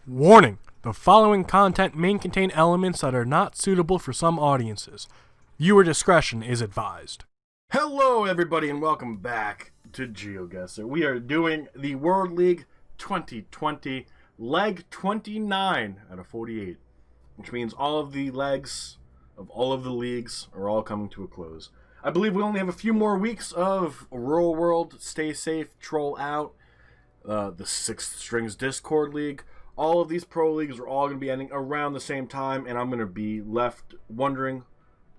Warning: the following content may contain elements that are not suitable for some audiences. Viewer discretion is advised. Hello everybody and welcome back to Geoguessr. We are doing the World League 2020 leg 29 out of 48, which means all of the legs of all of the leagues are all coming to a close. I believe we only have a few more weeks of Rural World, Stay Safe, Troll Out, the Sixth Strings Discord League. All of these pro leagues are all going to be ending around the same time, and I'm going to be left wondering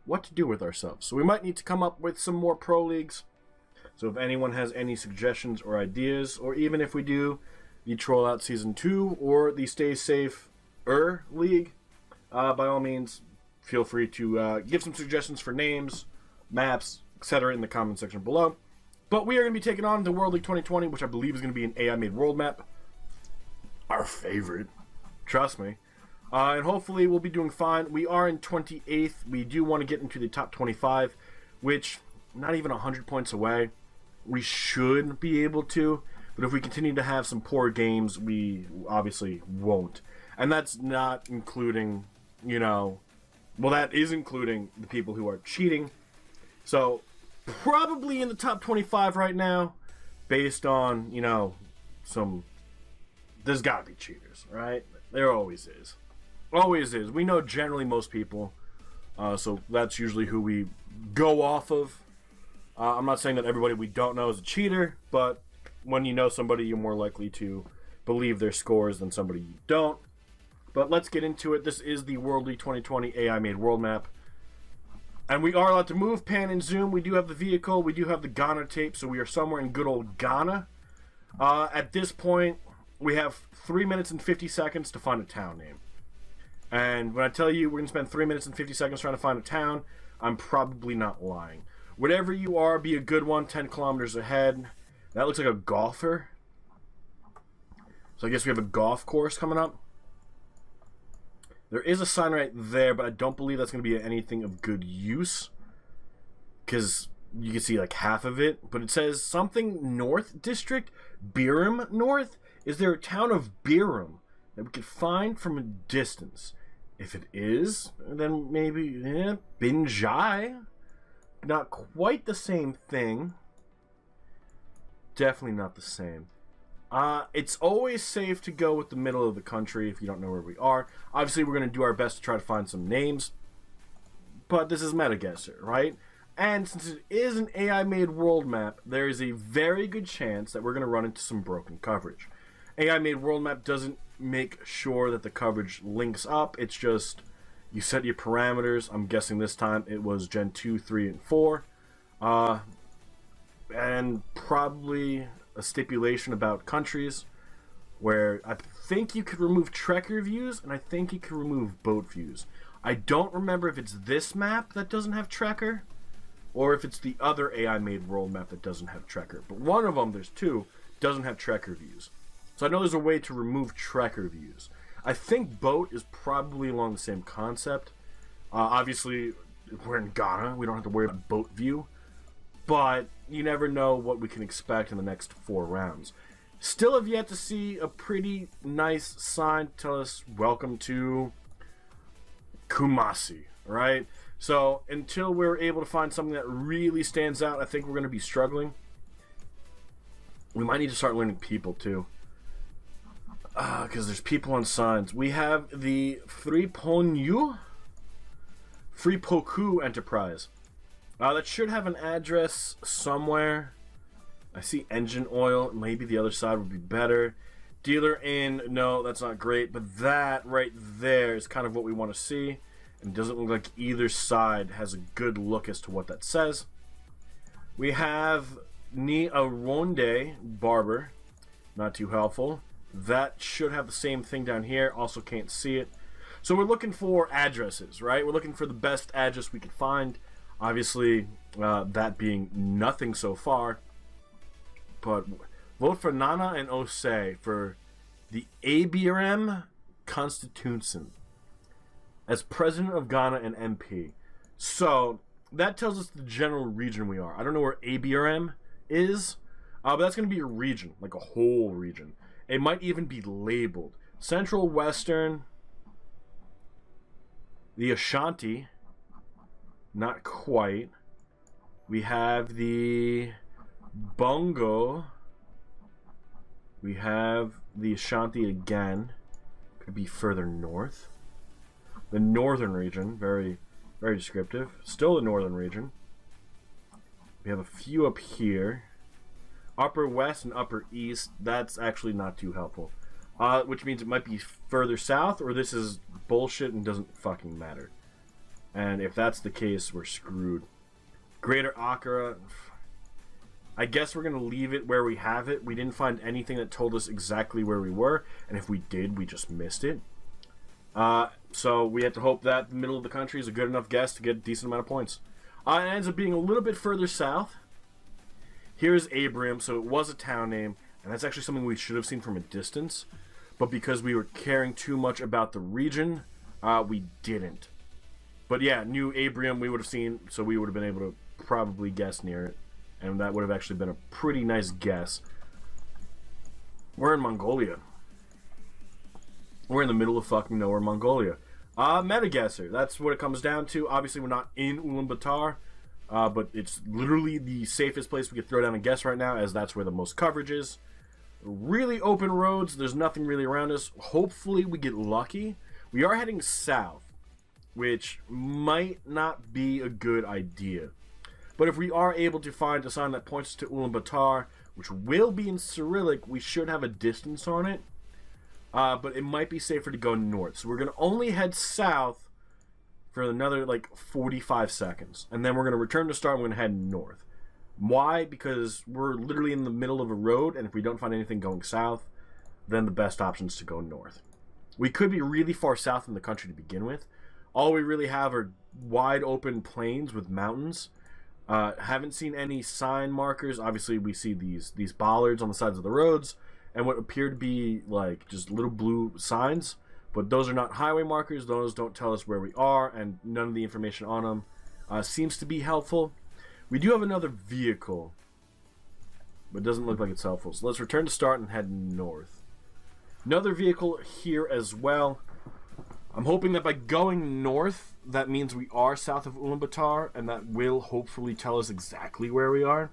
what to do with ourselves. So we might need to come up with some more pro leagues. So if anyone has any suggestions or ideas, or even if we do the Troll Out Season 2 or the Stay Safe League, by all means, feel free to give some suggestions for names, maps, etc. in the comment section below. But we are going to be taking on the World League 2020, which I believe is going to be an AI-made world map. Our favorite. Trust me. And hopefully we'll be doing fine. We are in 28th. We do want to get into the top 25, which, not even 100 points away. We should be able to. But if we continue to have some poor games, we obviously won't. And that's not including, well, that is including the people who are cheating. So, probably in the top 25 right now, based on, there's gotta be cheaters, right? There always is. Always is. We know generally most people, so that's usually who we go off of. I'm not saying that everybody we don't know is a cheater, but when you know somebody, you're more likely to believe their scores than somebody you don't. But let's get into it. This is the World League 2020 AI-made world map. And we are allowed to move, pan, and zoom. We do have the vehicle. We do have the Ghana tape, so we are somewhere in good old Ghana. At this point, we have 3 minutes and 50 seconds to find a town name. And when I tell you we're going to spend 3 minutes and 50 seconds trying to find a town, I'm probably not lying. Whatever you are, be a good one, 10 kilometers ahead. That looks like a golfer. So I guess we have a golf course coming up. There is a sign right there, but I don't believe that's going to be anything of good use, because you can see like half of it. But it says something North District, Biram North. Is there a town of Biram that we could find from a distance? If it is, then maybe Binjai. Not quite the same thing. Definitely not the same. It's always safe to go with the middle of the country if you don't know where we are. Obviously, we're going to do our best to try to find some names. But this is Metaguessr, right? And since it is an AI-made world map, there is a very good chance that we're going to run into some broken coverage. AI-made world map doesn't make sure that the coverage links up. It's just you set your parameters. I'm guessing this time it was Gen 2, 3, and 4. And probably a stipulation about countries where I think you could remove trekker views and I think you could remove boat views. I don't remember if it's this map that doesn't have trekker or if it's the other AI-made world map that doesn't have trekker. But one of them, there's two, doesn't have trekker views. So I know there's a way to remove trekker views. I think boat is probably along the same concept. Obviously, we're in Ghana. We don't have to worry about boat view. But you never know what we can expect in the next 4 rounds. Still have yet to see a pretty nice sign to tell us welcome to Kumasi, right? So until we're able to find something that really stands out, I think we're going to be struggling. We might need to start learning people too. Because there's people on signs. We have the Fripoku Enterprise. That should have an address somewhere. I see engine oil. Maybe the other side would be better. Dealer in. No, that's not great. But that right there is kind of what we want to see. And doesn't look like either side has a good look as to what that says. We have Ni Aronde Barber. Not too helpful. That should have the same thing down here. Also can't see it. So we're looking for addresses, right? We're looking for the best address we could find. Obviously, that being nothing so far. But vote for Nana and Osei for the ABRM Constitution as President of Ghana and MP. So that tells us the general region we are. I don't know where ABRM is, but that's going to be a region, like a whole region. It might even be labeled. Central Western, the Ashanti, not quite. We have the Bongo. We have the Ashanti again. Could be further north. The northern region, very, very descriptive. Still the northern region. We have a few up here. Upper west and upper east, that's actually not too helpful. Which means it might be further south, or this is bullshit and doesn't fucking matter. And if that's the case, we're screwed. Greater Accra, I guess we're going to leave it where we have it. We didn't find anything that told us exactly where we were, and if we did, we just missed it. So we have to hope that the middle of the country is a good enough guess to get a decent amount of points. It ends up being a little bit further south. Here's Abraham, so it was a town name, and that's actually something we should have seen from a distance. But because we were caring too much about the region, we didn't. But yeah, New Abraham we would have seen, so we would have been able to probably guess near it. And that would have actually been a pretty nice guess. We're in Mongolia. We're in the middle of fucking nowhere, Mongolia. Metaguesser, that's what it comes down to. Obviously, we're not in Ulaanbaatar, but it's literally the safest place we could throw down a guess right now, as that's where the most coverage is. Really open roads, there's nothing really around us. Hopefully, we get lucky. We are heading south, which might not be a good idea. But if we are able to find a sign that points to Ulaanbaatar, which will be in Cyrillic, we should have a distance on it. But it might be safer to go north. So we're going to only head south for another, like, 45 seconds. And then we're going to return to start and we're going to head north. Why? Because we're literally in the middle of a road, and if we don't find anything going south, then the best option is to go north. We could be really far south in the country to begin with. All we really have are wide open plains with mountains. Haven't seen any sign markers. Obviously, we see these bollards on the sides of the roads and what appear to be like just little blue signs. But those are not highway markers. Those don't tell us where we are, and none of the information on them seems to be helpful. We do have another vehicle, but it doesn't look like it's helpful. So let's return to start and head north. Another vehicle here as well. I'm hoping that by going north, that means we are south of Ulaanbaatar, and that will hopefully tell us exactly where we are.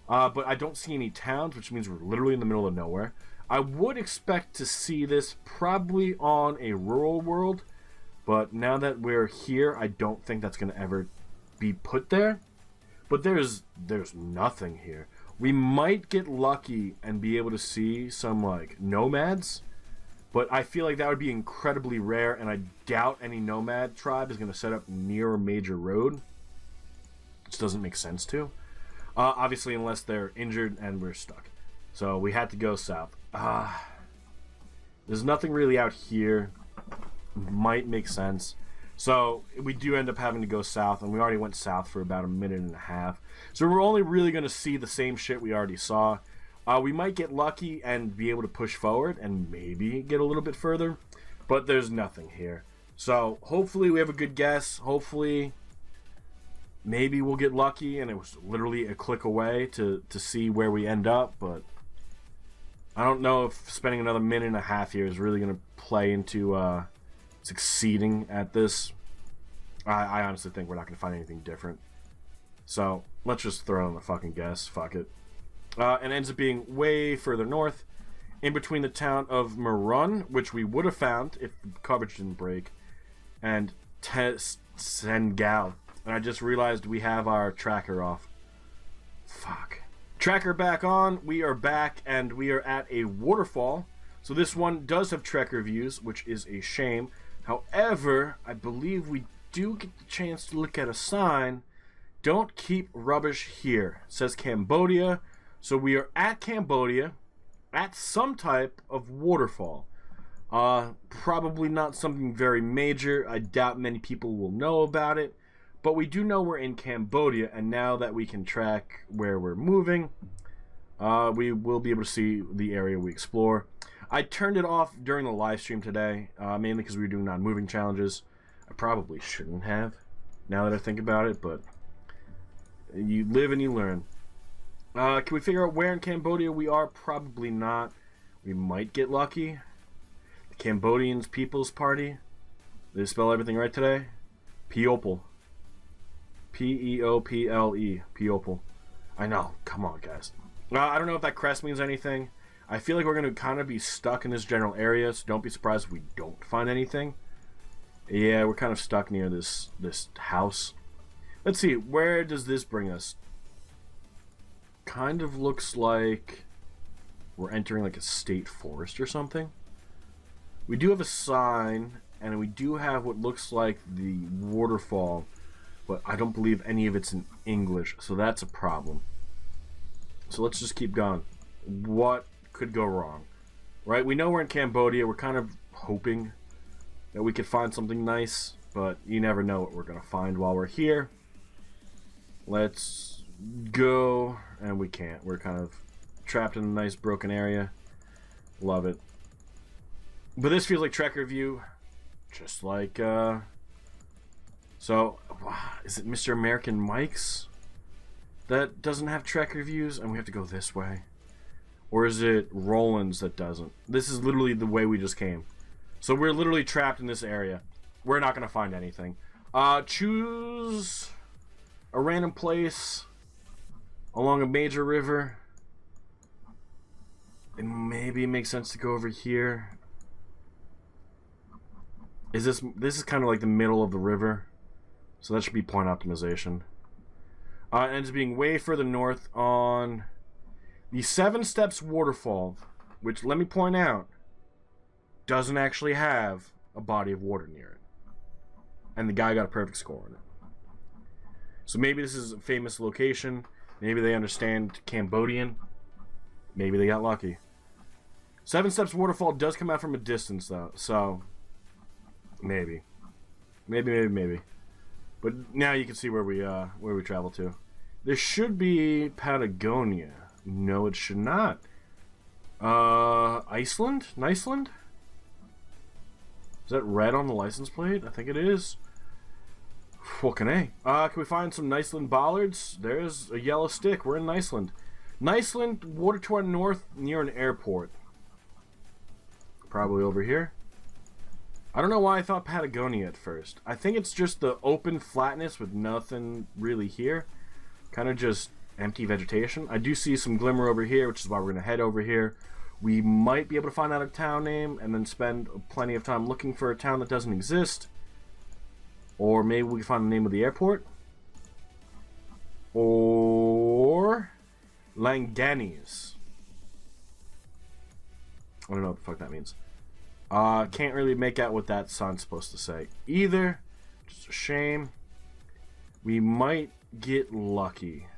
But I don't see any towns, which means we're literally in the middle of nowhere. I would expect to see this probably on a rural world, but now that we're here, I don't think that's going to ever be put there. But there's nothing here. We might get lucky and be able to see some, like, nomads. But I feel like that would be incredibly rare, and I doubt any nomad tribe is going to set up near a major road. This doesn't make sense to. Obviously, unless they're injured and we're stuck. So we had to go south. There's nothing really out here. Might make sense. So we do end up having to go south, and we already went south for about a minute and a half. So we're only really going to see the same shit we already saw. We might get lucky and be able to push forward and maybe get a little bit further, but there's nothing here. So hopefully we have a good guess. Hopefully maybe we'll get lucky and it was literally a click away to see where we end up, but I don't know if spending another minute and a half here is really going to play into succeeding at this. I honestly think we're not going to find anything different. So let's just throw in the fucking guess. Fuck it. And ends up being way further north, in between the town of Marun, which we would have found if the coverage didn't break, and Sengal. And I just realized we have our tracker off. Fuck. Tracker back on. We are back, and we are at a waterfall. So this one does have tracker views, which is a shame. However, I believe we do get the chance to look at a sign. Don't keep rubbish here. It says Cambodia. So we are at Cambodia, at some type of waterfall. Probably not something very major. I doubt many people will know about it. But we do know we're in Cambodia, and now that we can track where we're moving, we will be able to see the area we explore. I turned it off during the live stream today, mainly because we were doing non-moving challenges. I probably shouldn't have, now that I think about it, but you live and you learn. Can we figure out where in Cambodia we are? Probably not. We might get lucky. Cambodians People's Party. Did they spell everything right today? People. P-E-O-P-L-E. People. I know. Come on, guys. I don't know if that crest means anything. I feel like we're going to kind of be stuck in this general area, so don't be surprised if we don't find anything. Yeah, we're kind of stuck near this house. Let's see. Where does this bring us? Kind of looks like we're entering like a state forest or something. We do have a sign, and we do have what looks like the waterfall, but I don't believe any of it's in English, so that's a problem. So let's just keep going. What could go wrong? Right? We know we're in Cambodia. We're kind of hoping that we could find something nice, but you never know what we're going to find while we're here. Let's go, and we can't. We're kind of trapped in a nice broken area. Love it. But this feels like Trek Review, just like, so, is it Mr. American Mike's that doesn't have Trek reviews, and we have to go this way? Or is it Roland's that doesn't? This is literally the way we just came. So we're literally trapped in this area. We're not going to find anything. Choose a random place along a major river. And maybe it makes sense to go over here. This is kind of like the middle of the river, so that should be point optimization. It ends up being way further north on the 7 Steps waterfall, which, let me point out, doesn't actually have a body of water near it, and the guy got a perfect score on it. So maybe this is a famous location. Maybe they understand Cambodian. Maybe they got lucky. 7 Steps waterfall does come out from a distance though, so maybe. But now you can see where we travel to. This should be Patagonia. No, it should not. Iceland? NICELAND? Is that red on the license plate? I think it is. Fucking A. Can we find some NICELAND bollards? There's a yellow stick. We're in NICELAND. NICELAND, water to our north, near an airport. Probably over here. I don't know why I thought Patagonia at first. I think it's just the open flatness with nothing really here. Kind of just empty vegetation. I do see some glimmer over here, which is why we're going to head over here. We might be able to find out a town name and then spend plenty of time looking for a town that doesn't exist. Or maybe we can find the name of the airport. Or Langanis. I don't know what the fuck that means. Can't really make out what that sign's supposed to say either. Just a shame. We might get lucky.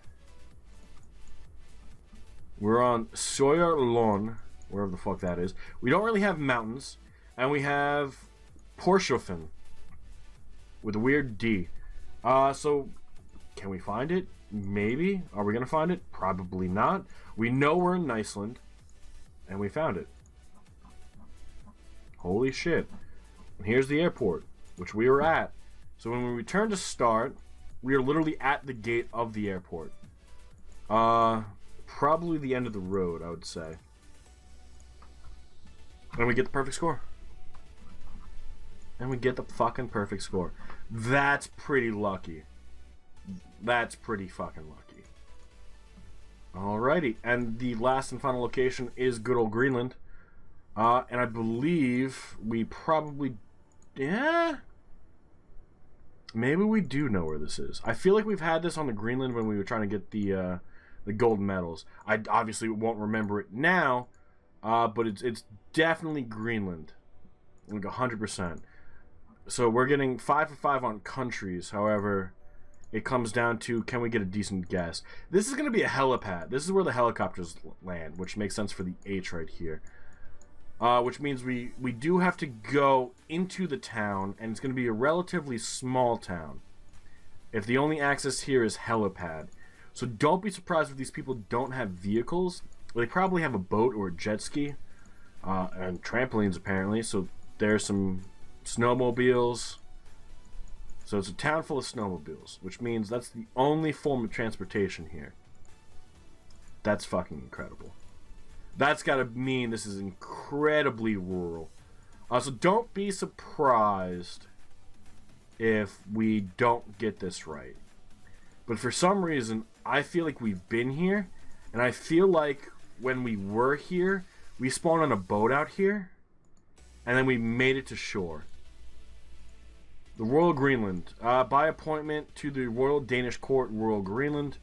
We're on Sawyer Lon, wherever the fuck that is. We don't really have mountains, and we have Porschhofen with a weird D. So can we find it? Maybe. Are we gonna find it? Probably not. We know we're in Iceland, and we found it. Holy shit. And here's the airport, which we were at. So when we return to start, we are literally at the gate of the airport. Probably the end of the road, I would say. And we get the perfect score. And we get the fucking perfect score. That's pretty lucky. That's pretty fucking lucky. Alrighty. And the last and final location is good old Greenland. And I believe we probably... Yeah? Maybe we do know where this is. I feel like we've had this on the Greenland when we were trying to get the gold medals. I obviously won't remember it now, but it's definitely Greenland. Like 100%. So we're getting 5 for 5 on countries. However, it comes down to, can we get a decent guess? This is going to be a helipad. This is where the helicopters land, which makes sense for the H right here. Which means we do have to go into the town, and it's going to be a relatively small town. If the only access here is helipad. So don't be surprised if these people don't have vehicles. Well, they probably have a boat or a jet ski. And trampolines, apparently. So there's some snowmobiles. So it's a town full of snowmobiles, which means that's the only form of transportation here. That's fucking incredible. That's gotta mean this is incredibly rural. So don't be surprised if we don't get this right. But for some reason, I feel like we've been here, and I feel like when we were here, we spawned on a boat out here, and then we made it to shore. The Royal Greenland. By appointment to the Royal Danish Court, Royal Greenland.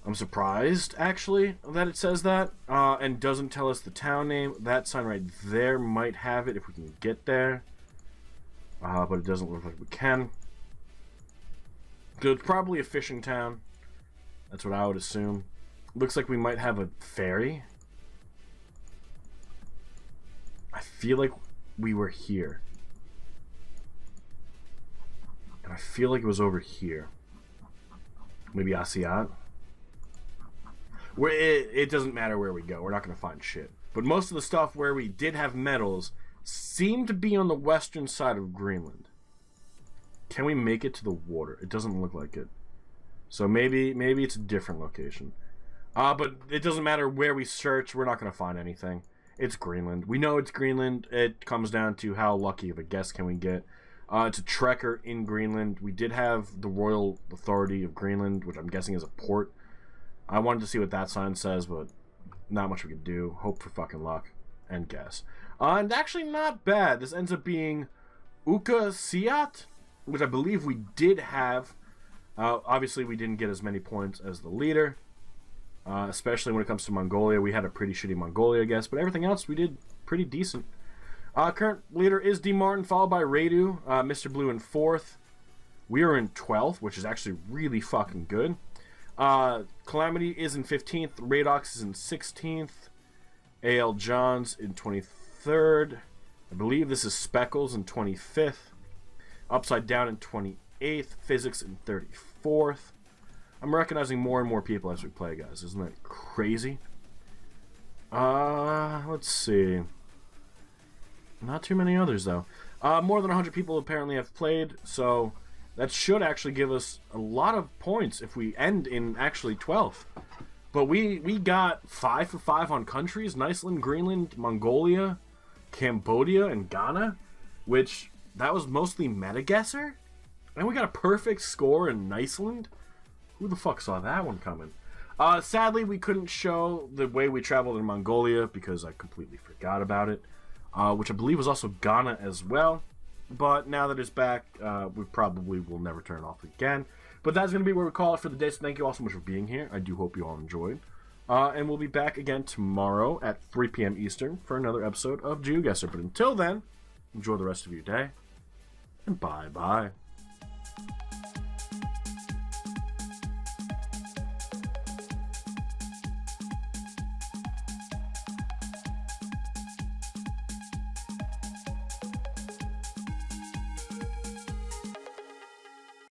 I'm surprised, actually, that it says that, and doesn't tell us the town name. That sign right there might have it if we can get there. But it doesn't look like we can. It's probably a fishing town. That's what I would assume. Looks like we might have a ferry. I feel like we were here. And I feel like it was over here. Maybe Asiat. It doesn't matter where we go. We're not going to find shit. But most of the stuff where we did have metals seemed to be on the western side of Greenland. Can we make it to the water? It doesn't look like it. So maybe it's a different location. But it doesn't matter where we search. We're not going to find anything. It's Greenland. We know it's Greenland. It comes down to how lucky of a guess can we get. It's a trekker in Greenland. We did have the Royal Authority of Greenland, which I'm guessing is a port. I wanted to see what that sign says, but not much we could do. Hope for fucking luck and guess. And actually not bad. This ends up being Ukasiat, which I believe we did have. Obviously, we didn't get as many points as the leader, especially when it comes to Mongolia. We had a pretty shitty Mongolia guess, but everything else we did pretty decent. Current leader is D. Martin, followed by Radu, Mr. Blue in 4th. We are in 12th, which is actually really fucking good. Calamity is in 15th. Radox is in 16th. A.L. Johns in 23rd. I believe this is Speckles in 25th. Upside Down in 28th. Physics in 34th. I'm recognizing more and more people as we play, guys. Isn't that crazy? Let's see. Not too many others, though. More than 100 people apparently have played, so that should actually give us a lot of points if we end in actually 12th. But we got 5 for 5 on countries. NICELAND, Greenland, Mongolia, Cambodia, and Ghana, which that was mostly Metaguesser. And we got a perfect score in NICELAND. Who the fuck saw that one coming? Sadly, we couldn't show the way we traveled in Mongolia because I completely forgot about it. Which I believe was also Ghana as well. But now that it's back, we probably will never turn it off again. But that's going to be where we call it for the day. So thank you all so much for being here. I do hope you all enjoyed. And we'll be back again tomorrow at 3 p.m. Eastern for another episode of Geoguessr. But until then, enjoy the rest of your day. And bye-bye.